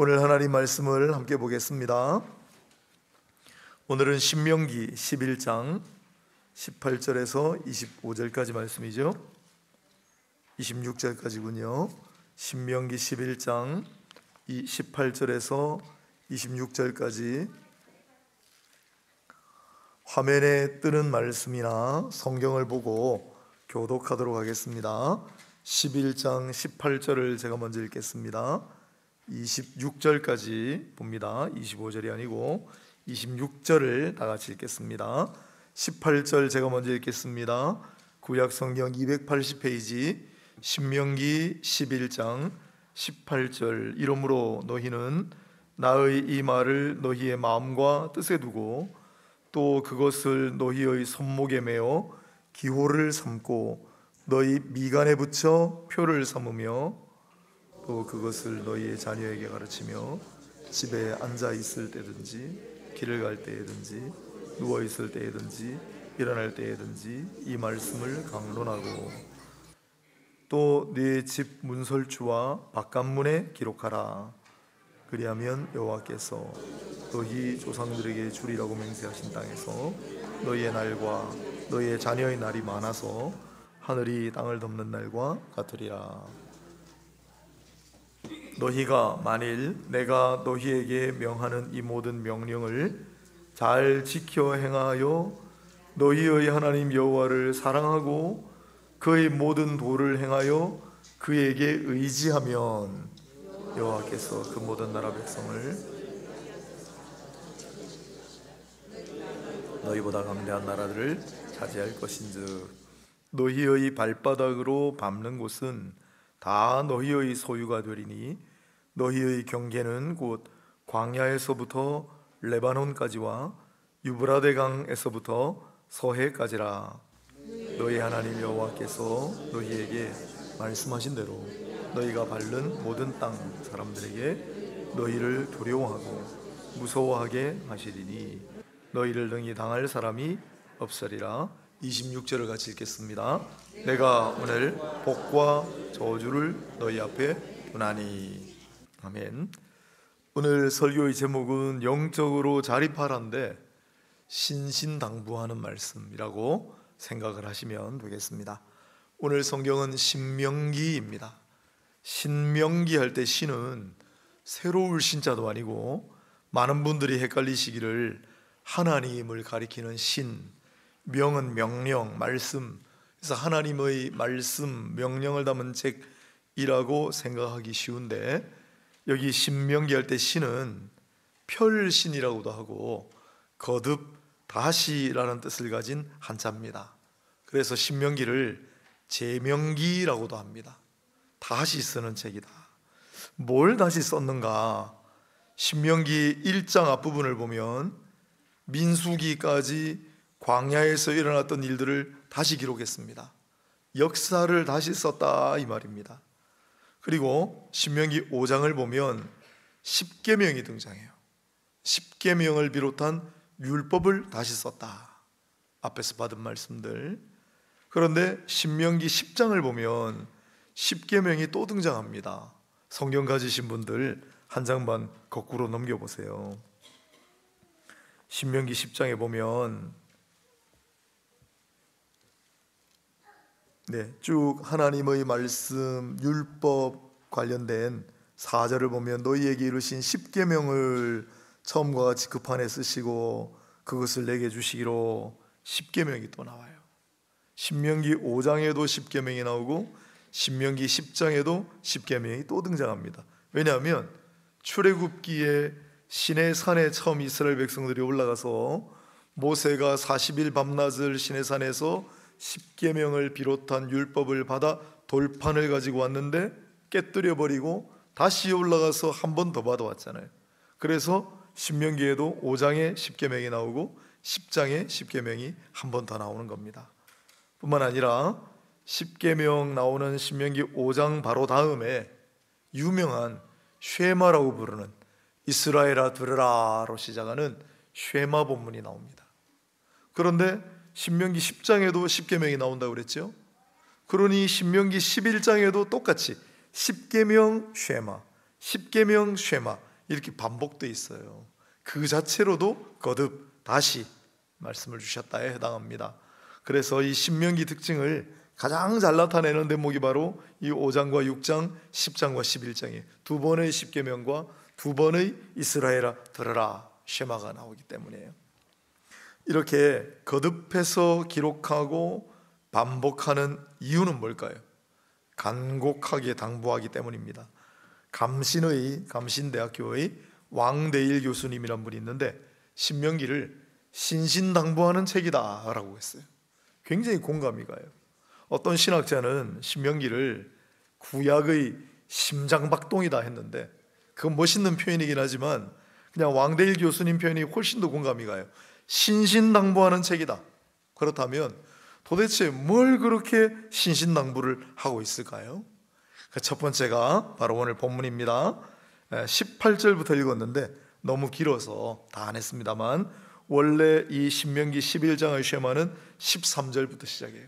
오늘 하나님 말씀을 함께 보겠습니다. 오늘은 신명기 11장 18절에서 25절까지 말씀이죠. 26절까지군요. 신명기 11장 18절에서 26절까지 화면에 뜨는 말씀이나 성경을 보고 교독하도록 하겠습니다. 11장 18절을 제가 먼저 읽겠습니다. 26절까지 봅니다. 25절이 아니고 26절을 다 같이 읽겠습니다. 18절 제가 먼저 읽겠습니다. 구약 성경 280페이지 신명기 11장 18절. 이러므로 너희는 나의 이 말을 너희의 마음과 뜻에 두고 또 그것을 너희의 손목에 매어 기호를 삼고 너희 미간에 붙여 표를 삼으며 또 그것을 너희의 자녀에게 가르치며 집에 앉아 있을 때든지 길을 갈 때에든지 누워 있을 때에든지 일어날 때에든지 이 말씀을 강론하고 또 네 집 문설주와 바깥문에 기록하라. 그리하면 여호와께서 너희 조상들에게 주리라고 맹세하신 땅에서 너희의 날과 너희의 자녀의 날이 많아서 하늘이 땅을 덮는 날과 같으리라. 너희가 만일 내가 너희에게 명하는 이 모든 명령을 잘 지켜 행하여 너희의 하나님 여호와를 사랑하고 그의 모든 도를 행하여 그에게 의지하면 여호와께서 그 모든 나라 백성을 너희보다 강대한 나라들을 차지할 것인즉 너희의 발바닥으로 밟는 곳은 다 너희의 소유가 되리니 너희의 경계는 곧 광야에서부터 레바논까지와 유브라데 강에서부터 서해까지라. 너희 하나님 여호와께서 너희에게 말씀하신 대로 너희가 밟는 모든 땅 사람들에게 너희를 두려워하고 무서워하게 하시리니 너희를 능히 당할 사람이 없으리라. 26절을 같이 읽겠습니다. 내가 오늘 복과 저주를 너희 앞에 두나니. 아멘. 오늘 설교의 제목은 영적으로 자립하라인데 신신당부하는 말씀이라고 생각을 하시면 되겠습니다. 오늘 성경은 신명기입니다. 신명기 할 때 신은 새로울 신자도 아니고 많은 분들이 헷갈리시기를 하나님을 가리키는 신, 명은 명령, 말씀, 그래서 하나님의 말씀, 명령을 담은 책이라고 생각하기 쉬운데 여기 신명기 할 때 신은 펼신이라고도 하고 거듭 다시라는 뜻을 가진 한자입니다. 그래서 신명기를 제명기라고도 합니다. 다시 쓰는 책이다. 뭘 다시 썼는가? 신명기 1장 앞부분을 보면 민수기까지 광야에서 일어났던 일들을 다시 기록했습니다. 역사를 다시 썼다 이 말입니다. 그리고 신명기 5장을 보면 십계명이 등장해요. 십계명을 비롯한 율법을 다시 썼다. 앞에서 받은 말씀들. 그런데 신명기 10장을 보면 십계명이 또 등장합니다. 성경 가지신 분들 한 장만 거꾸로 넘겨보세요. 신명기 10장에 보면 쭉 하나님의 말씀, 율법 관련된 4절을 보면 너희에게 이루신 십계명을 처음과 같이 급판에 쓰시고 그것을 내게 주시기로 십계명이 또 나와요. 신명기 5장에도 십계명이 나오고 신명기 10장에도 십계명이 또 등장합니다. 왜냐하면 출애굽기에 시내산에 처음 이스라엘 백성들이 올라가서 모세가 40일 밤낮을 시내산에서 십계명을 비롯한 율법을 받아 돌판을 가지고 왔는데 깨뜨려 버리고 다시 올라가서 한 번 더 받아왔잖아요. 그래서 신명기에도 5장에 십계명이 나오고 10장에 십계명이 한 번 더 나오는 겁니다. 뿐만 아니라 십계명 나오는 신명기 5장 바로 다음에 유명한 쉐마라고 부르는 이스라엘아 들으라로 시작하는 쉐마 본문이 나옵니다. 그런데 신명기 10장에도 십계명이 나온다고 그랬죠. 그러니 신명기 11장에도 똑같이 십계명 쉐마, 십계명 쉐마 이렇게 반복되어 있어요. 그 자체로도 거듭 다시 말씀을 주셨다에 해당합니다. 그래서 이 신명기 특징을 가장 잘 나타내는 대목이 바로 이 5장과 6장, 10장과 11장에 두 번의 십계명과 두 번의 이스라엘아 들으라 쉐마가 나오기 때문이에요. 이렇게 거듭해서 기록하고 반복하는 이유는 뭘까요? 간곡하게 당부하기 때문입니다. 감신대학교의 왕대일 교수님이란 분이 있는데 신명기를 신신당부하는 책이다 라고 했어요. 굉장히 공감이 가요. 어떤 신학자는 신명기를 구약의 심장박동이다 했는데 그건 멋있는 표현이긴 하지만 그냥 왕대일 교수님 표현이 훨씬 더 공감이 가요. 신신당부하는 책이다. 그렇다면 도대체 뭘 그렇게 신신당부를 하고 있을까요? 첫 번째가 바로 오늘 본문입니다. 18절부터 읽었는데 너무 길어서 다 안 했습니다만 원래 이 신명기 11장의 쉐마는 13절부터 시작해요.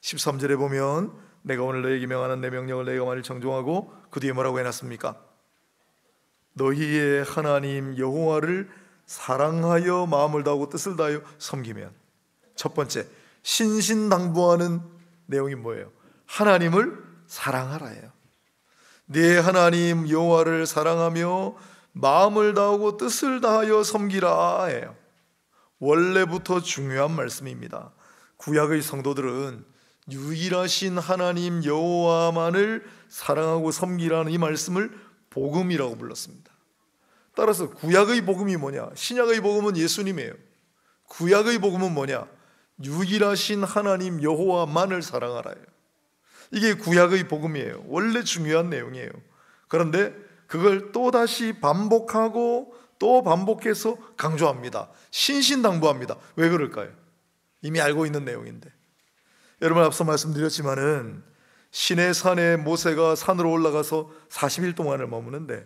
13절에 보면 내가 오늘 너에게 명하는 내 명령을 내가 만일 정종하고 그 뒤에 뭐라고 해놨습니까? 너희의 하나님 여호와를 사랑하여 마음을 다하고 뜻을 다하여 섬기면, 첫 번째 신신당부하는 내용이 뭐예요? 하나님을 사랑하라예요. 네 하나님 여호와를 사랑하며 마음을 다하고 뜻을 다하여 섬기라예요. 원래부터 중요한 말씀입니다. 구약의 성도들은 유일하신 하나님 여호와만을 사랑하고 섬기라는 이 말씀을 복음이라고 불렀습니다. 따라서 구약의 복음이 뭐냐? 신약의 복음은 예수님이에요. 구약의 복음은 뭐냐? 유일하신 하나님 여호와만을 사랑하라예요. 이게 구약의 복음이에요. 원래 중요한 내용이에요. 그런데 그걸 또다시 반복하고 또 반복해서 강조합니다. 신신당부합니다. 왜 그럴까요? 이미 알고 있는 내용인데. 여러분 앞서 말씀드렸지만은 시내산에 모세가 산으로 올라가서 40일 동안을 머무는데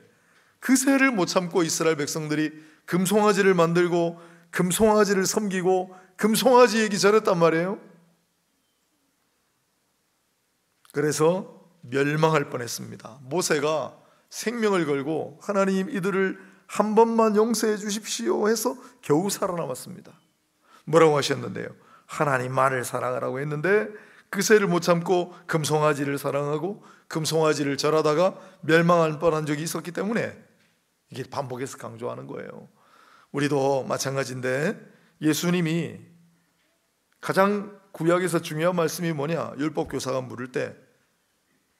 그 새를 못 참고 이스라엘 백성들이 금송아지를 만들고 금송아지를 섬기고 금송아지에게 절했단 말이에요. 그래서 멸망할 뻔했습니다. 모세가 생명을 걸고 하나님 이들을 한 번만 용서해 주십시오 해서 겨우 살아남았습니다. 뭐라고 하셨는데요? 하나님만을 사랑하라고 했는데 그 새를 못 참고 금송아지를 사랑하고 금송아지를 절하다가 멸망할 뻔한 적이 있었기 때문에 이게 반복해서 강조하는 거예요. 우리도 마찬가지인데 예수님이 가장 구약에서 중요한 말씀이 뭐냐? 율법교사가 물을 때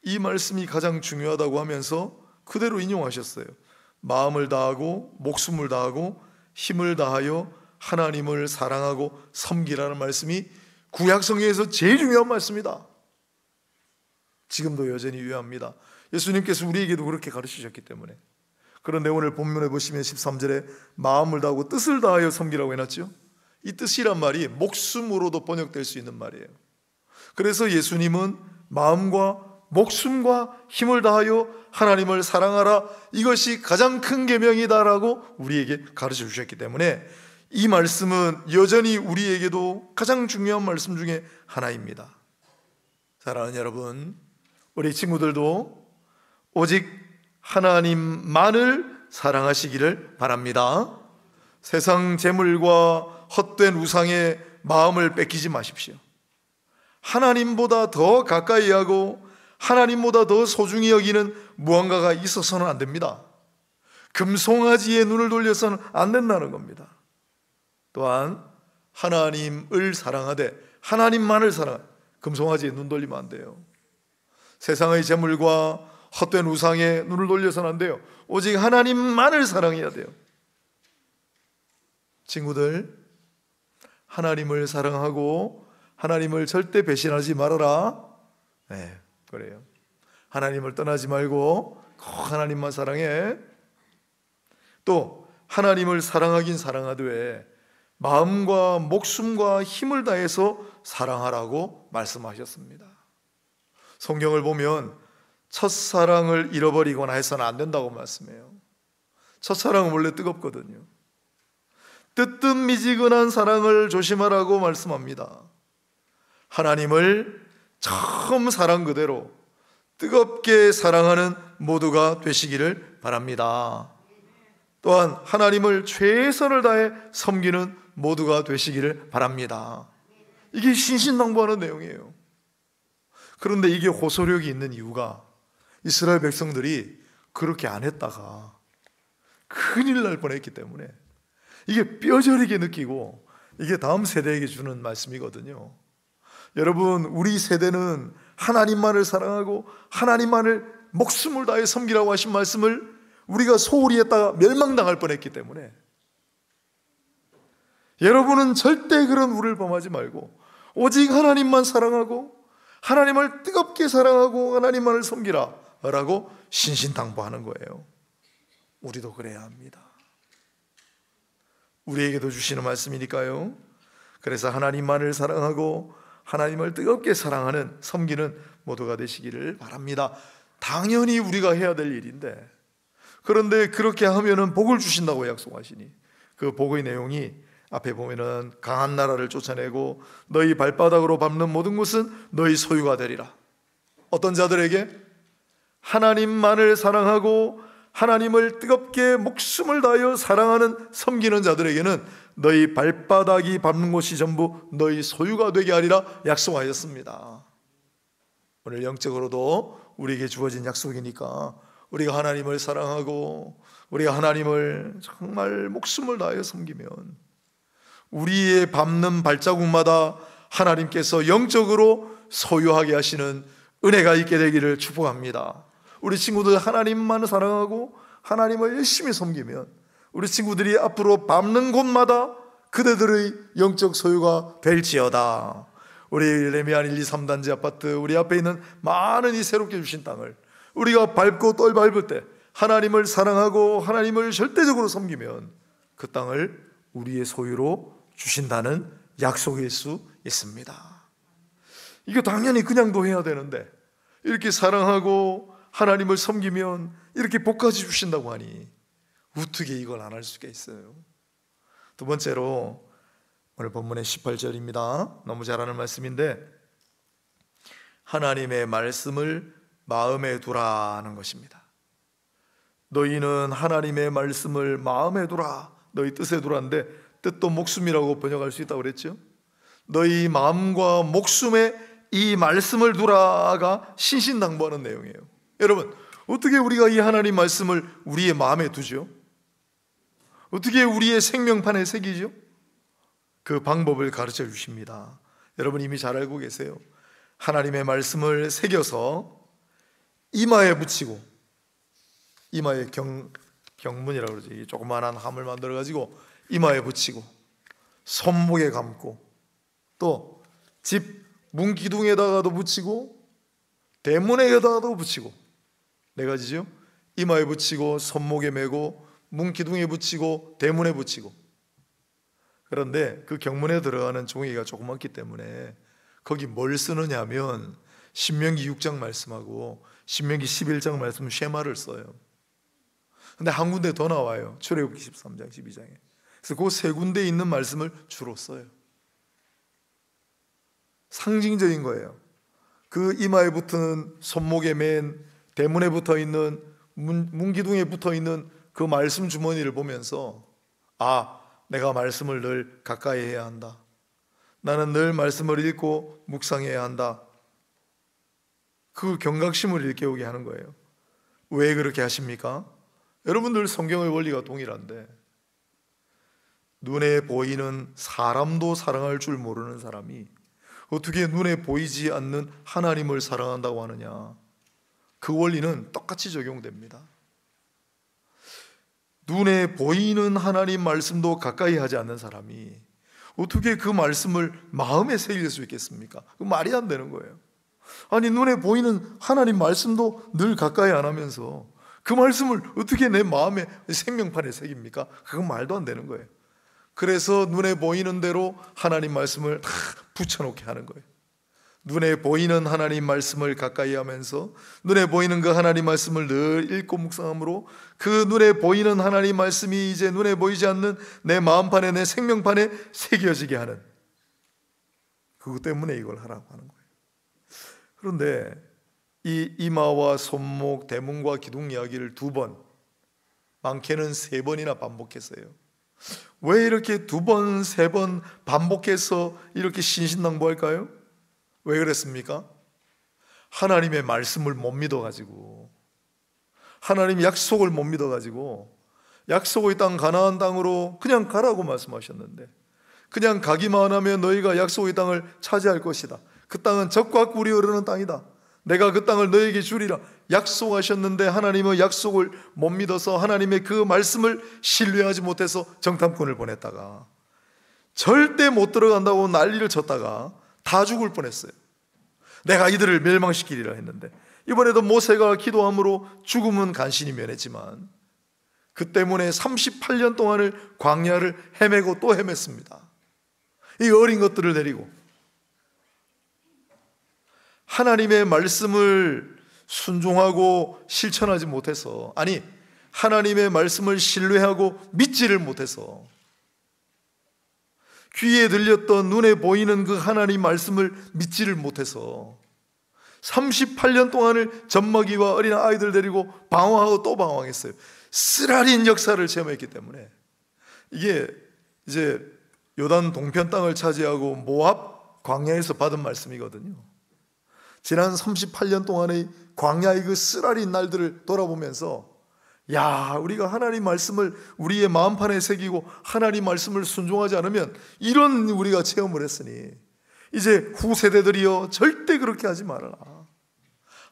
이 말씀이 가장 중요하다고 하면서 그대로 인용하셨어요. 마음을 다하고 목숨을 다하고 힘을 다하여 하나님을 사랑하고 섬기라는 말씀이 구약성경에서 제일 중요한 말씀이다. 지금도 여전히 유효합니다. 예수님께서 우리에게도 그렇게 가르치셨기 때문에. 그런데 오늘 본문에 보시면 13절에 마음을 다하고 뜻을 다하여 섬기라고 해놨죠. 이 뜻이란 말이 목숨으로도 번역될 수 있는 말이에요. 그래서 예수님은 마음과 목숨과 힘을 다하여 하나님을 사랑하라, 이것이 가장 큰 계명이다라고 우리에게 가르쳐 주셨기 때문에 이 말씀은 여전히 우리에게도 가장 중요한 말씀 중에 하나입니다. 사랑하는 여러분, 우리 친구들도 오직 하나님만을 사랑하시기를 바랍니다. 세상 재물과 헛된 우상에 마음을 뺏기지 마십시오. 하나님보다 더 가까이 하고 하나님보다 더 소중히 여기는 무언가가 있어서는 안 됩니다. 금송아지의 눈을 돌려서는 안 된다는 겁니다. 또한 하나님을 사랑하되 하나님만을 사랑하되 금송아지에 눈 돌리면 안 돼요. 세상의 재물과 헛된 우상에 눈을 돌려서는 안 돼요. 오직 하나님만을 사랑해야 돼요. 친구들, 하나님을 사랑하고 하나님을 절대 배신하지 말아라. 네, 그래요. 하나님을 떠나지 말고 꼭 하나님만 사랑해. 또 하나님을 사랑하긴 사랑하되 마음과 목숨과 힘을 다해서 사랑하라고 말씀하셨습니다. 성경을 보면 첫사랑을 잃어버리거나 해서는 안 된다고 말씀해요. 첫사랑은 원래 뜨겁거든요. 뜨뜻미지근한 사랑을 조심하라고 말씀합니다. 하나님을 처음 사랑 그대로 뜨겁게 사랑하는 모두가 되시기를 바랍니다. 또한 하나님을 최선을 다해 섬기는 모두가 되시기를 바랍니다. 이게 신신당부하는 내용이에요. 그런데 이게 호소력이 있는 이유가 이스라엘 백성들이 그렇게 안 했다가 큰일 날 뻔했기 때문에 이게 뼈저리게 느끼고 이게 다음 세대에게 주는 말씀이거든요. 여러분, 우리 세대는 하나님만을 사랑하고 하나님만을 목숨을 다해 섬기라고 하신 말씀을 우리가 소홀히 했다가 멸망당할 뻔했기 때문에 여러분은 절대 그런 우를 범하지 말고 오직 하나님만 사랑하고 하나님을 뜨겁게 사랑하고 하나님만을 섬기라 라고 신신당부하는 거예요. 우리도 그래야 합니다. 우리에게도 주시는 말씀이니까요. 그래서 하나님만을 사랑하고 하나님을 뜨겁게 사랑하는 섬기는 모두가 되시기를 바랍니다. 당연히 우리가 해야 될 일인데, 그런데 그렇게 하면은 복을 주신다고 약속하시니 그 복의 내용이 앞에 보면은 강한 나라를 쫓아내고 너희 발바닥으로 밟는 모든 곳은 너희 소유가 되리라. 어떤 자들에게? 하나님만을 사랑하고 하나님을 뜨겁게 목숨을 다하여 사랑하는 섬기는 자들에게는 너희 발바닥이 밟는 곳이 전부 너희 소유가 되게 하리라 약속하였습니다. 오늘 영적으로도 우리에게 주어진 약속이니까 우리가 하나님을 사랑하고 우리가 하나님을 정말 목숨을 다하여 섬기면 우리의 밟는 발자국마다 하나님께서 영적으로 소유하게 하시는 은혜가 있게 되기를 축복합니다. 우리 친구들 하나님만 사랑하고 하나님을 열심히 섬기면 우리 친구들이 앞으로 밟는 곳마다 그대들의 영적 소유가 될지어다. 우리 레미안 1, 2, 3단지 아파트 우리 앞에 있는 많은 이 새롭게 주신 땅을 우리가 밟고 또 밟을 때 하나님을 사랑하고 하나님을 절대적으로 섬기면 그 땅을 우리의 소유로 주신다는 약속일 수 있습니다. 이거 당연히 그냥도 해야 되는데 이렇게 사랑하고 하나님을 섬기면 이렇게 복까지 주신다고 하니 어떻게 이걸 안 할 수가 있어요? 두 번째로 오늘 본문의 18절입니다. 너무 잘 아는 말씀인데 하나님의 말씀을 마음에 두라는 것입니다. 너희는 하나님의 말씀을 마음에 두라, 너희 뜻에 두라인데 뜻도 목숨이라고 번역할 수 있다고 그랬죠. 너희 마음과 목숨에 이 말씀을 두라가 신신당부하는 내용이에요. 여러분, 어떻게 우리가 이 하나님 말씀을 우리의 마음에 두죠? 어떻게 우리의 생명판에 새기죠? 그 방법을 가르쳐 주십니다. 여러분 이미 잘 알고 계세요. 하나님의 말씀을 새겨서 이마에 붙이고, 이마에 경문이라고 그러죠. 이 조그만한 함을 만들어 가지고 이마에 붙이고 손목에 감고 또 집 문 기둥에다가도 붙이고 대문에다가도 붙이고 네 가지죠. 이마에 붙이고 손목에 메고 문 기둥에 붙이고 대문에 붙이고. 그런데 그 경문에 들어가는 종이가 조그맣기 때문에 거기 뭘 쓰느냐 하면 신명기 6장 말씀하고 신명기 11장 말씀 쉐마를 써요. 근데 한 군데 더 나와요. 출애굽기 13장 12장에. 그래서 그 세 군데에 있는 말씀을 주로 써요. 상징적인 거예요. 그 이마에 붙은 손목에 맨 대문에 붙어 있는 문기둥에 붙어 있는 그 말씀 주머니를 보면서 아, 내가 말씀을 늘 가까이 해야 한다. 나는 늘 말씀을 읽고 묵상해야 한다. 그 경각심을 일깨우게 하는 거예요. 왜 그렇게 하십니까? 여러분들 성경의 원리가 동일한데 눈에 보이는 사람도 사랑할 줄 모르는 사람이 어떻게 눈에 보이지 않는 하나님을 사랑한다고 하느냐? 그 원리는 똑같이 적용됩니다. 눈에 보이는 하나님 말씀도 가까이 하지 않는 사람이 어떻게 그 말씀을 마음에 새길 수 있겠습니까? 그 말이 안 되는 거예요. 아니 눈에 보이는 하나님 말씀도 늘 가까이 안 하면서 그 말씀을 어떻게 내 마음에 생명판에 새깁니까? 그건 말도 안 되는 거예요. 그래서 눈에 보이는 대로 하나님 말씀을 다 붙여놓게 하는 거예요. 눈에 보이는 하나님 말씀을 가까이 하면서 눈에 보이는 그 하나님 말씀을 늘 읽고 묵상함으로 그 눈에 보이는 하나님 말씀이 이제 눈에 보이지 않는 내 마음판에 내 생명판에 새겨지게 하는, 그것 때문에 이걸 하라고 하는 거예요. 그런데 이 이마와 손목, 대문과 기둥 이야기를 두 번 많게는 3번이나 반복했어요. 왜 이렇게 2번, 3번 반복해서 이렇게 신신당부할까요? 왜 그랬습니까? 하나님의 말씀을 못 믿어가지고, 하나님 약속을 못 믿어가지고, 약속의 땅 가나안 땅으로 그냥 가라고 말씀하셨는데, 그냥 가기만 하면 너희가 약속의 땅을 차지할 것이다. 그 땅은 젖과 꿀이 흐르는 땅이다. 내가 그 땅을 너희에게 주리라 약속하셨는데, 하나님의 약속을 못 믿어서 하나님의 그 말씀을 신뢰하지 못해서 정탐꾼을 보냈다가 절대 못 들어간다고 난리를 쳤다가 다 죽을 뻔했어요. 내가 이들을 멸망시키리라 했는데, 이번에도 모세가 기도함으로 죽음은 간신히 면했지만 그 때문에 38년 동안을 광야를 헤매고 또 헤맸습니다. 이 어린 것들을 데리고 하나님의 말씀을 순종하고 실천하지 못해서, 아니 하나님의 말씀을 신뢰하고 믿지를 못해서, 귀에 들렸던 눈에 보이는 그 하나님 말씀을 믿지를 못해서 38년 동안을 젖먹이와 어린 아이들 데리고 방황하고 또 방황했어요. 쓰라린 역사를 체험했기 때문에. 이게 이제 요단 동편 땅을 차지하고 모압 광야에서 받은 말씀이거든요. 지난 38년 동안의 광야의 그 쓰라린 날들을 돌아보면서, 야, 우리가 하나님 말씀을 우리의 마음판에 새기고 하나님 말씀을 순종하지 않으면 이런 우리가 체험을 했으니 이제 후세대들이여 절대 그렇게 하지 말아라.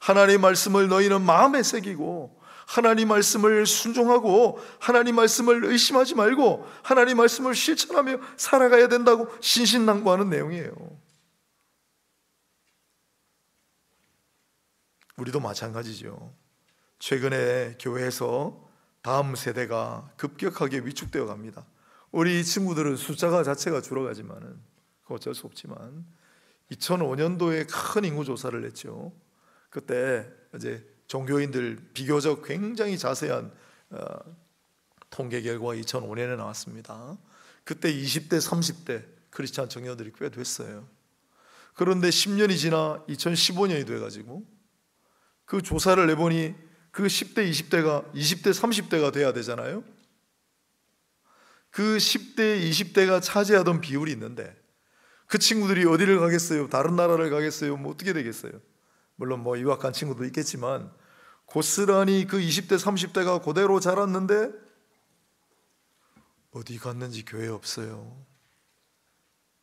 하나님 말씀을 너희는 마음에 새기고 하나님 말씀을 순종하고 하나님 말씀을 의심하지 말고 하나님 말씀을 실천하며 살아가야 된다고 신신당부하는 내용이에요. 우리도 마찬가지죠. 최근에 교회에서 다음 세대가 급격하게 위축되어 갑니다. 우리 친구들은 숫자가 자체가 줄어가지만은 어쩔 수 없지만 2005년도에 큰 인구 조사를 했죠. 그때 이제 종교인들 비교적 굉장히 자세한 통계 결과가 2005년에 나왔습니다. 그때 20대, 30대 크리스찬 청년들이 꽤 됐어요. 그런데 10년이 지나 2015년이 돼가지고 그 조사를 내보니 그 10대, 20대가 20대, 30대가 돼야 되잖아요. 그 10대, 20대가 차지하던 비율이 있는데 그 친구들이 어디를 가겠어요? 다른 나라를 가겠어요? 뭐 어떻게 되겠어요? 물론 뭐 유학 간 친구도 있겠지만 고스란히 그 20대, 30대가 그대로 자랐는데 어디 갔는지 교회 없어요.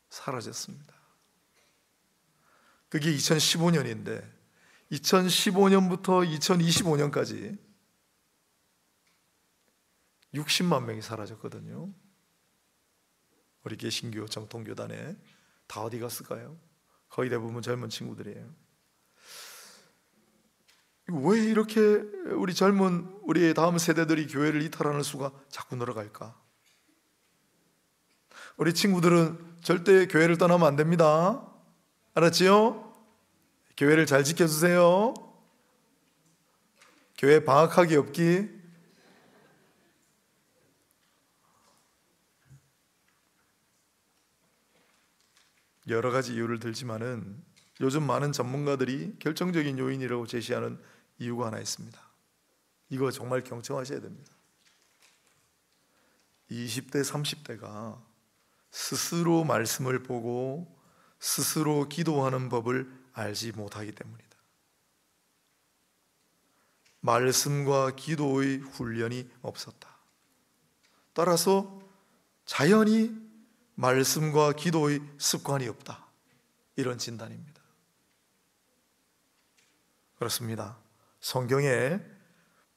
사라졌습니다. 그게 2015년인데 2015년부터 2025년까지 60만 명이 사라졌거든요. 우리 개신교 정통교단에 다 어디 갔을까요? 거의 대부분 젊은 친구들이에요. 왜 이렇게 우리의 다음 세대들이 교회를 이탈하는 수가 자꾸 늘어갈까? 우리 친구들은 절대 교회를 떠나면 안 됩니다. 알았지요? 교회를 잘 지켜주세요. 교회 방학하기 없기. 여러 가지 이유를 들지만은 요즘 많은 전문가들이 결정적인 요인이라고 제시하는 이유가 하나 있습니다. 이거 정말 경청하셔야 됩니다. 20대, 30대가 스스로 말씀을 보고 스스로 기도하는 법을 알지 못하기 때문이다. 말씀과 기도의 훈련이 없었다. 따라서 자연히 말씀과 기도의 습관이 없다. 이런 진단입니다. 그렇습니다. 성경에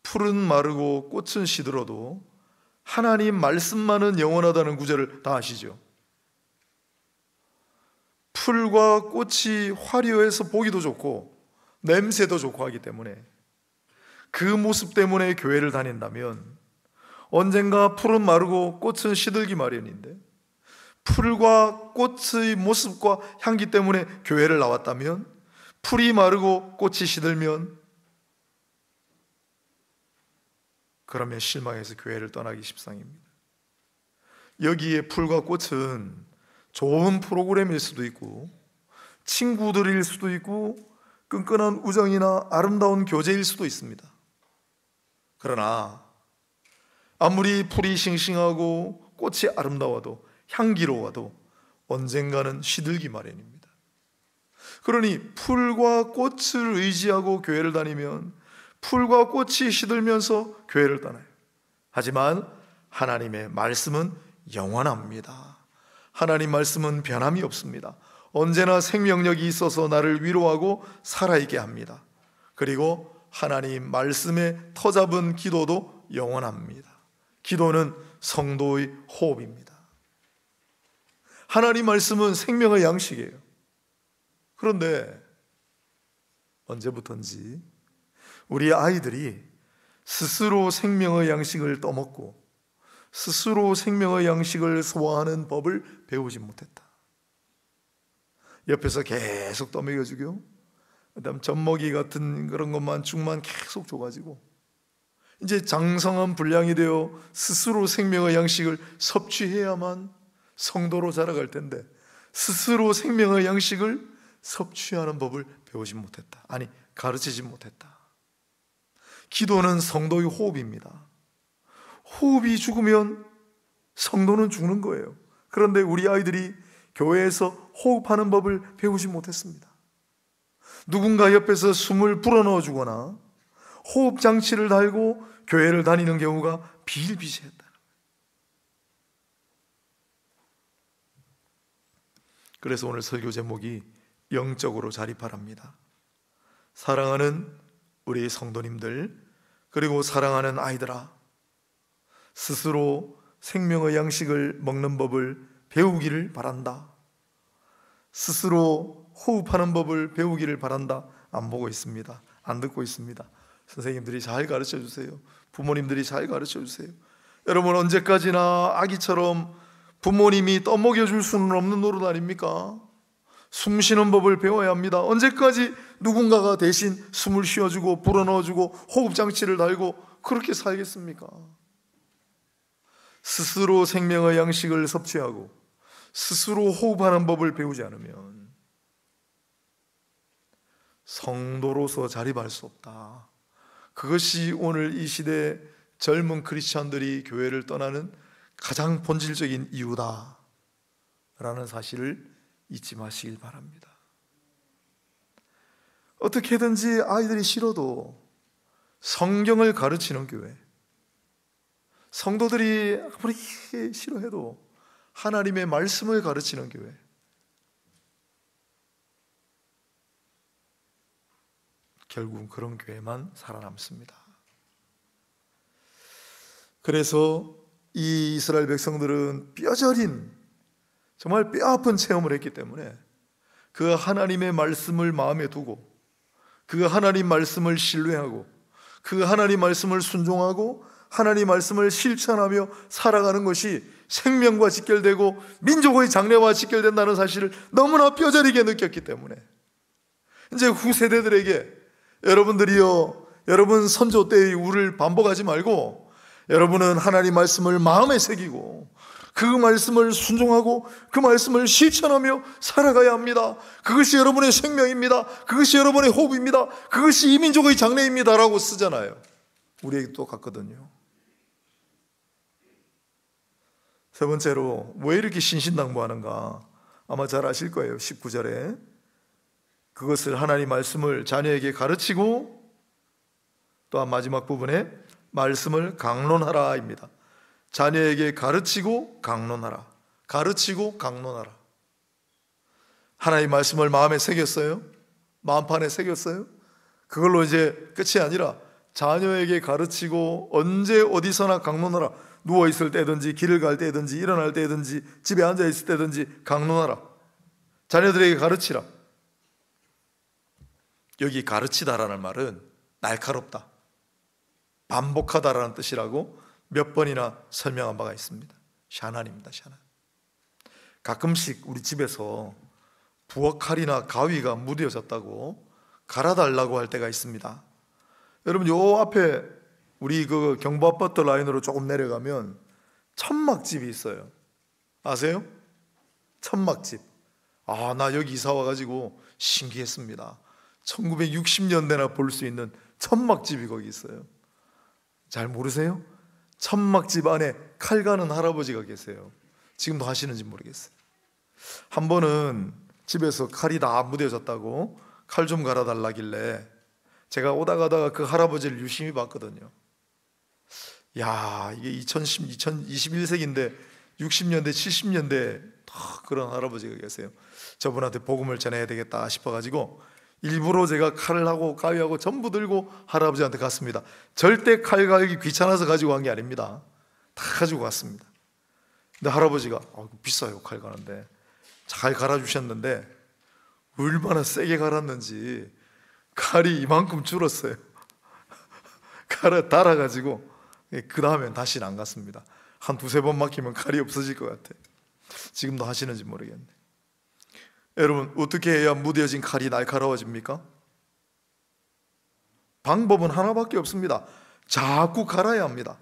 풀은 마르고 꽃은 시들어도 하나님 말씀만은 영원하다는 구절을 다 아시죠? 풀과 꽃이 화려해서 보기도 좋고 냄새도 좋고 하기 때문에 그 모습 때문에 교회를 다닌다면 언젠가 풀은 마르고 꽃은 시들기 마련인데, 풀과 꽃의 모습과 향기 때문에 교회를 나왔다면 풀이 마르고 꽃이 시들면 그러면 실망해서 교회를 떠나기 십상입니다. 여기에 풀과 꽃은 좋은 프로그램일 수도 있고 친구들일 수도 있고 끈끈한 우정이나 아름다운 교제일 수도 있습니다. 그러나 아무리 풀이 싱싱하고 꽃이 아름다워도 향기로워도 언젠가는 시들기 마련입니다. 그러니 풀과 꽃을 의지하고 교회를 다니면 풀과 꽃이 시들면서 교회를 떠나요. 하지만 하나님의 말씀은 영원합니다. 하나님 말씀은 변함이 없습니다. 언제나 생명력이 있어서 나를 위로하고 살아있게 합니다. 그리고 하나님 말씀에 터잡은 기도도 영원합니다. 기도는 성도의 호흡입니다. 하나님 말씀은 생명의 양식이에요. 그런데 언제부턴지 우리 아이들이 스스로 생명의 양식을 떠먹고 스스로 생명의 양식을 소화하는 법을 배우지 못했다. 옆에서 계속 떠먹여주고 그다음 젖먹이 같은 그런 것만 죽만 계속 줘가지고 이제 장성한 분량이 되어 스스로 생명의 양식을 섭취해야만 성도로 자라갈 텐데 스스로 생명의 양식을 섭취하는 법을 배우지 못했다. 아니, 가르치지 못했다. 기도는 성도의 호흡입니다. 호흡이 죽으면 성도는 죽는 거예요. 그런데 우리 아이들이 교회에서 호흡하는 법을 배우지 못했습니다. 누군가 옆에서 숨을 불어넣어 주거나 호흡 장치를 달고 교회를 다니는 경우가 비일비재했다. 그래서 오늘 설교 제목이 영적으로 자립하랍니다. 사랑하는 우리 성도님들, 그리고 사랑하는 아이들아, 스스로 생명의 양식을 먹는 법을 배우기를 바란다. 스스로 호흡하는 법을 배우기를 바란다. 안 보고 있습니다. 안 듣고 있습니다. 선생님들이 잘 가르쳐 주세요. 부모님들이 잘 가르쳐 주세요. 여러분, 언제까지나 아기처럼 부모님이 떠먹여 줄 수는 없는 노릇 아닙니까? 숨 쉬는 법을 배워야 합니다. 언제까지 누군가가 대신 숨을 쉬어주고 불어넣어주고 호흡장치를 달고 그렇게 살겠습니까? 스스로 생명의 양식을 섭취하고 스스로 호흡하는 법을 배우지 않으면 성도로서 자립할 수 없다. 그것이 오늘 이 시대 젊은 크리스찬들이 교회를 떠나는 가장 본질적인 이유다 라는 사실을 잊지 마시길 바랍니다. 어떻게든지 아이들이 싫어도 성경을 가르치는 교회, 성도들이 아무리 싫어해도 하나님의 말씀을 가르치는 교회, 결국 그런 교회만 살아남습니다. 그래서 이 이스라엘 백성들은 뼈저린, 정말 뼈아픈 체험을 했기 때문에 그 하나님의 말씀을 마음에 두고 그 하나님 말씀을 신뢰하고 그 하나님 말씀을 순종하고 하나님 말씀을 실천하며 살아가는 것이 생명과 직결되고 민족의 장래와 직결된다는 사실을 너무나 뼈저리게 느꼈기 때문에 이제 후세대들에게 여러분들이요, 여러분 선조 때의 우를 반복하지 말고 여러분은 하나님 말씀을 마음에 새기고 그 말씀을 순종하고 그 말씀을 실천하며 살아가야 합니다. 그것이 여러분의 생명입니다. 그것이 여러분의 호흡입니다. 그것이 이민족의 장래입니다 라고 쓰잖아요. 우리에게 똑같거든요. 세 번째로 왜 이렇게 신신당부하는가? 아마 잘 아실 거예요. 19절에 그것을 하나님 말씀을 자녀에게 가르치고 또한 마지막 부분에 말씀을 강론하라 입니다. 자녀에게 가르치고 강론하라. 가르치고 강론하라. 하나님 말씀을 마음에 새겼어요? 마음판에 새겼어요? 그걸로 이제 끝이 아니라 자녀에게 가르치고 언제 어디서나 강론하라. 누워있을 때든지 길을 갈 때든지 일어날 때든지 집에 앉아있을 때든지 강론하라. 자녀들에게 가르치라. 여기 가르치다라는 말은 날카롭다, 반복하다라는 뜻이라고 몇 번이나 설명한 바가 있습니다. 샤난입니다. 샤난. 가끔씩 우리 집에서 부엌칼이나 가위가 무뎌졌다고 갈아달라고 할 때가 있습니다. 여러분, 요 앞에 우리 그 경부아파트 라인으로 조금 내려가면 천막집이 있어요. 아세요? 천막집. 아, 나 여기 이사 와가지고 신기했습니다. 1960년대나 볼 수 있는 천막집이 거기 있어요. 잘 모르세요? 천막집 안에 칼 가는 할아버지가 계세요. 지금도 하시는지 모르겠어요. 한 번은 집에서 칼이 다 무뎌졌다고 칼 좀 갈아달라길래 제가 오다 가다가 그 할아버지를 유심히 봤거든요. 야, 이게 2021세기인데 60년대 70년대 그런 할아버지가 계세요. 저분한테 복음을 전해야 되겠다 싶어가지고 일부러 제가 칼을 하고 가위하고 전부 들고 할아버지한테 갔습니다. 절대 칼 갈기 귀찮아서 가지고 간 게 아닙니다. 다 가지고 갔습니다. 근데 할아버지가 비싸요, 칼 가는데. 잘 갈아주셨는데 얼마나 세게 갈았는지 칼이 이만큼 줄었어요. 갈아 달아가지고 그 다음엔 다시는 안 갔습니다. 한 두세 번 막히면 칼이 없어질 것 같아요. 지금도 하시는지 모르겠네. 여러분, 어떻게 해야 무뎌진 칼이 날카로워집니까? 방법은 하나밖에 없습니다. 자꾸 갈아야 합니다.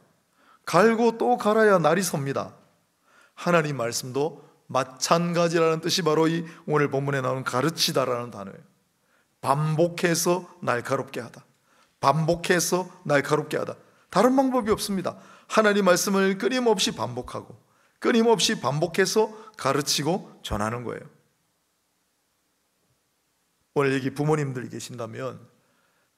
갈고 또 갈아야 날이 섭니다. 하나님 말씀도 마찬가지라는 뜻이 바로 이 오늘 본문에 나오는 가르치다라는 단어예요. 반복해서 날카롭게 하다. 반복해서 날카롭게 하다. 다른 방법이 없습니다. 하나님 말씀을 끊임없이 반복하고 끊임없이 반복해서 가르치고 전하는 거예요. 오늘 여기 부모님들이 계신다면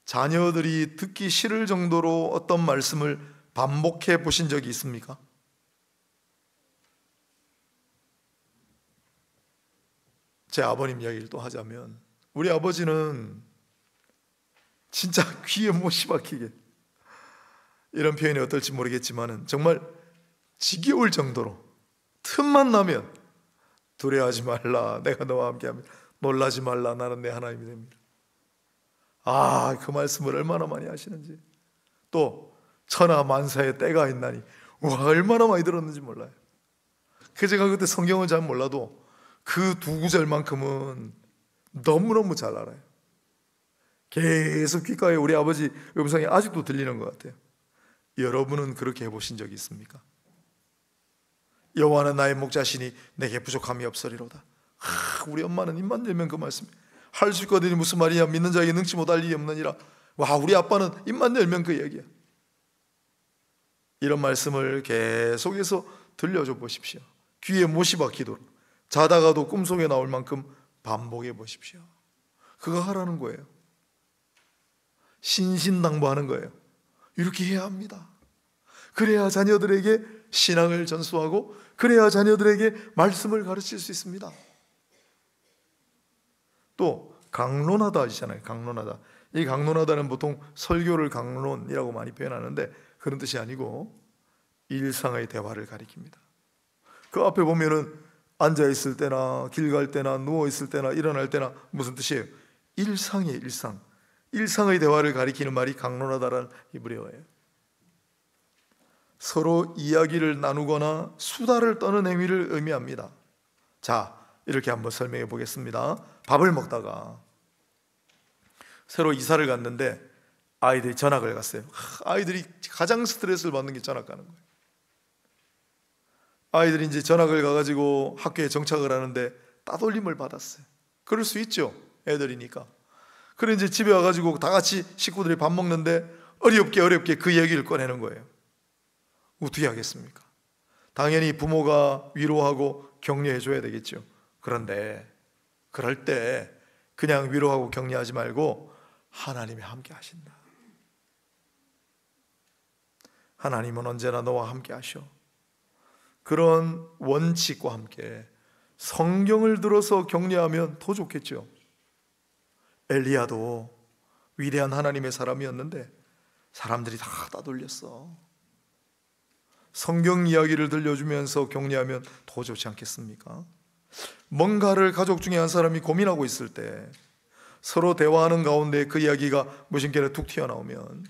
자녀들이 듣기 싫을 정도로 어떤 말씀을 반복해 보신 적이 있습니까? 제 아버님 이야기를 또 하자면 우리 아버지는 진짜 귀에 못이 박히게, 이런 표현이 어떨지 모르겠지만 정말 지겨울 정도로 틈만 나면 두려워하지 말라, 내가 너와 함께하면 놀라지 말라, 나는 내 하나님이 됩니다. 그 말씀을 얼마나 많이 하시는지, 또 천하 만사의 때가 있나니, 얼마나 많이 들었는지 몰라요. 제가 그때 성경을 잘 몰라도 그 두 구절만큼은 너무너무 잘 알아요. 계속 귓가에 우리 아버지 음성이 아직도 들리는 것 같아요. 여러분은 그렇게 해보신 적이 있습니까? 여호와는 나의 목자시니 내게 부족함이 없으리로다. 우리 엄마는 입만 열면 그 말씀, 할 수 있거든요. 무슨 말이냐, 믿는 자에게 능치 못할 일이 없느니라. 우리 아빠는 입만 열면 그 얘기야. 이런 말씀을 계속해서 들려줘 보십시오. 귀에 못이 박히도록, 자다가도 꿈속에 나올 만큼 반복해 보십시오. 그거 하라는 거예요. 신신당부하는 거예요. 이렇게 해야 합니다. 그래야 자녀들에게 신앙을 전수하고 그래야 자녀들에게 말씀을 가르칠 수 있습니다. 또 강론하다 하시잖아요. 강론하다. 이 강론하다는 보통 설교를 강론이라고 많이 표현하는데 그런 뜻이 아니고 일상의 대화를 가리킵니다. 그 앞에 보면은 앉아 있을 때나 길 갈 때나 누워 있을 때나 일어날 때나 무슨 뜻이에요? 일상이에요. 일상. 일상의 대화를 가리키는 말이 강론하다라는 히브리어예요. 서로 이야기를 나누거나 수다를 떠는 행위를 의미합니다. 자, 이렇게 한번 설명해 보겠습니다. 밥을 먹다가 새로 이사를 갔는데 아이들이 전학을 갔어요. 아이들이 가장 스트레스를 받는 게 전학 가는 거예요. 아이들이 이제 전학을 가가지고 학교에 정착을 하는데 따돌림을 받았어요. 그럴 수 있죠, 애들이니까. 그래 이제 집에 와가지고 다 같이 식구들이 밥 먹는데 어렵게 그 얘기를 꺼내는 거예요. 어떻게 하겠습니까? 당연히 부모가 위로하고 격려해 줘야 되겠죠. 그런데 그럴 때 그냥 위로하고 격려하지 말고 하나님이 함께 하신다. 하나님은 언제나 너와 함께 하셔. 그런 원칙과 함께 성경을 들어서 격려하면 더 좋겠죠. 엘리야도 위대한 하나님의 사람이었는데 사람들이 다 따돌렸어. 성경 이야기를 들려주면서 격려하면 더 좋지 않겠습니까? 뭔가를 가족 중에 한 사람이 고민하고 있을 때 서로 대화하는 가운데 그 이야기가 무심결에 툭 튀어나오면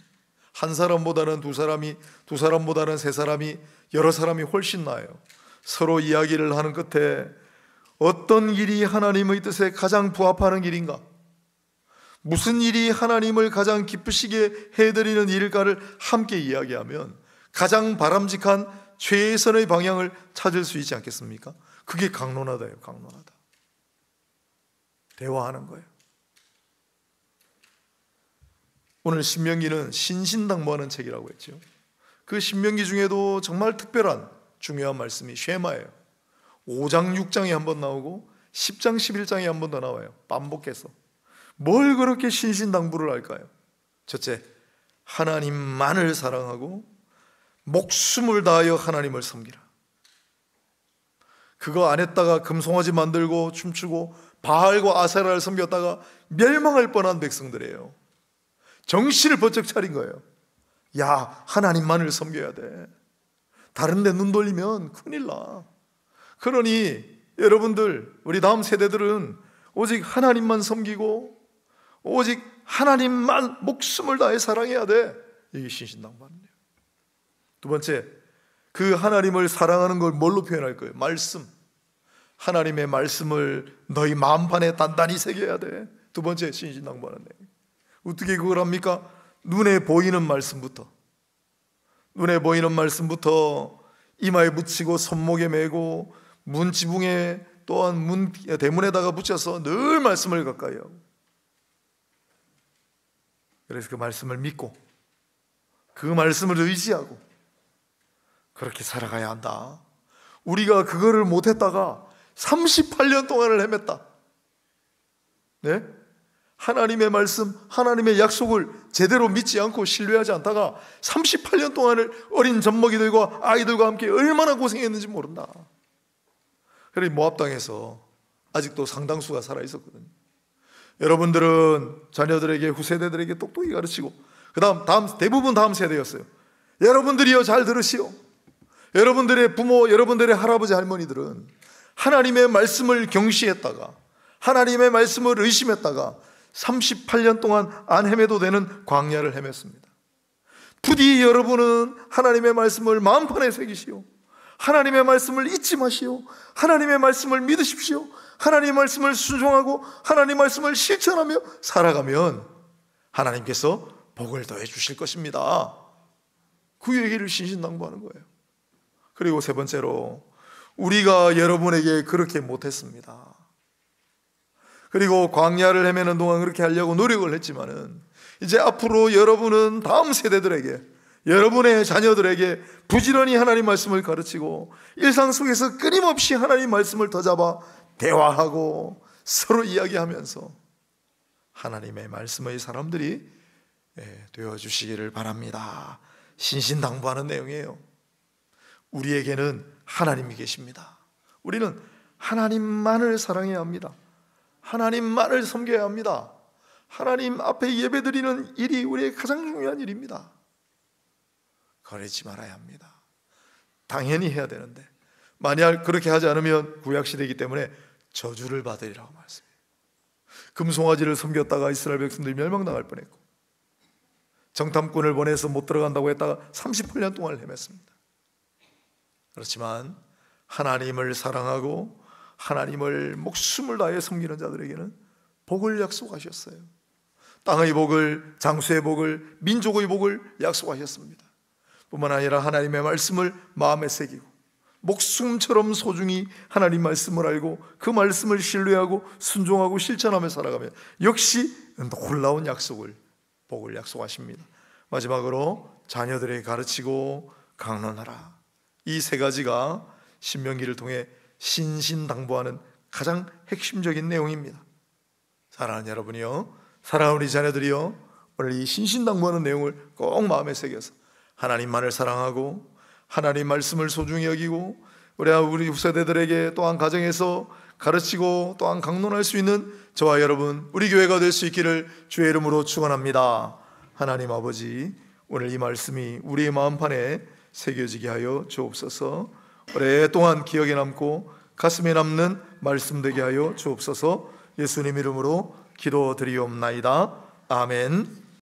한 사람보다는 두 사람이, 두 사람보다는 세 사람이, 여러 사람이 훨씬 나아요. 서로 이야기를 하는 끝에 어떤 길이 하나님의 뜻에 가장 부합하는 길인가, 무슨 일이 하나님을 가장 기쁘시게 해드리는 일일까를 함께 이야기하면 가장 바람직한 최선의 방향을 찾을 수 있지 않겠습니까? 그게 강론하다예요. 강론하다. 대화하는 거예요. 오늘 신명기는 신신당부하는 책이라고 했죠. 그 신명기 중에도 정말 특별한 중요한 말씀이 쉐마예요. 5장 6장에 한 번 나오고 10장 11장에 한 번 더 나와요. 반복해서. 뭘 그렇게 신신당부를 할까요? 첫째, 하나님만을 사랑하고 목숨을 다하여 하나님을 섬기라. 그거 안 했다가 금송아지 만들고 춤추고 바알과 아세라를 섬겼다가 멸망할 뻔한 백성들이에요. 정신을 번쩍 차린 거예요. 야, 하나님만을 섬겨야 돼. 다른 데 눈 돌리면 큰일 나. 그러니 여러분들, 우리 다음 세대들은 오직 하나님만 섬기고 오직 하나님만 목숨을 다해 사랑해야 돼. 이게 신신당부하는 거예요. 두 번째, 그 하나님을 사랑하는 걸 뭘로 표현할 거예요? 말씀. 하나님의 말씀을 너희 마음판에 단단히 새겨야 돼. 두 번째 신신당부하는 거예요. 어떻게 그걸 합니까? 눈에 보이는 말씀부터, 눈에 보이는 말씀부터 이마에 붙이고 손목에 메고 문 지붕에 또한 대문에다가 붙여서 늘 말씀을 가까이 하고, 그래서 그 말씀을 믿고 그 말씀을 의지하고 그렇게 살아가야 한다. 우리가 그거를 못했다가 38년 동안을 헤맸다. 네? 하나님의 말씀, 하나님의 약속을 제대로 믿지 않고 신뢰하지 않다가 38년 동안을 어린 젖먹이들과 아이들과 함께 얼마나 고생했는지 모른다. 그래, 모압 땅에서 아직도 상당수가 살아있었거든요. 여러분들은 자녀들에게, 후세대들에게 똑똑히 가르치고, 대부분 다음 세대였어요. 여러분들이요, 잘 들으시오. 여러분들의 부모, 여러분들의 할아버지 할머니들은 하나님의 말씀을 경시했다가, 하나님의 말씀을 의심했다가 38년 동안 안 헤매도 되는 광야를 헤맸습니다. 부디 여러분은 하나님의 말씀을 마음판에 새기시오. 하나님의 말씀을 잊지 마시오. 하나님의 말씀을 믿으십시오. 하나님의 말씀을 순종하고 하나님의 말씀을 실천하며 살아가면 하나님께서 복을 더해 주실 것입니다. 그 얘기를 신신당부하는 거예요. 그리고 세 번째로, 우리가 여러분에게 그렇게 못했습니다. 그리고 광야를 헤매는 동안 그렇게 하려고 노력을 했지만은 이제 앞으로 여러분은 다음 세대들에게, 여러분의 자녀들에게 부지런히 하나님 말씀을 가르치고 일상 속에서 끊임없이 하나님 말씀을 더잡아 대화하고 서로 이야기하면서 하나님의 말씀의 사람들이 되어주시기를 바랍니다. 신신당부하는 내용이에요. 우리에게는 하나님이 계십니다. 우리는 하나님만을 사랑해야 합니다. 하나님만을 섬겨야 합니다. 하나님 앞에 예배드리는 일이 우리의 가장 중요한 일입니다. 거르지 말아야 합니다. 당연히 해야 되는데, 만약 그렇게 하지 않으면 구약시대이기 때문에 저주를 받으리라고 말씀해요. 금송아지를 섬겼다가 이스라엘 백성들이 멸망당할 뻔했고, 정탐꾼을 보내서 못 들어간다고 했다가 38년 동안 헤맸습니다. 그렇지만 하나님을 사랑하고 하나님을 목숨을 다해 섬기는 자들에게는 복을 약속하셨어요. 땅의 복을, 장수의 복을, 민족의 복을 약속하셨습니다. 뿐만 아니라 하나님의 말씀을 마음에 새기고 목숨처럼 소중히 하나님 말씀을 알고 그 말씀을 신뢰하고 순종하고 실천하며 살아가면 역시 놀라운 약속을, 복을 약속하십니다. 마지막으로 자녀들에게 가르치고 강론하라. 이 세 가지가 신명기를 통해 신신당부하는 가장 핵심적인 내용입니다. 사랑하는 여러분이요, 사랑하는 우리 자녀들이요, 오늘 이 신신당부하는 내용을 꼭 마음에 새겨서 하나님만을 사랑하고 하나님 말씀을 소중히 여기고 우리 후세대들에게 또한 가정에서 가르치고 또한 강론할 수 있는 저와 여러분, 우리 교회가 될 수 있기를 주의 이름으로 축원합니다. 하나님 아버지, 오늘 이 말씀이 우리의 마음판에 새겨지게 하여 주옵소서. 오랫동안 기억에 남고 가슴에 남는 말씀 되게 하여 주옵소서. 예수님 이름으로 기도드리옵나이다. 아멘.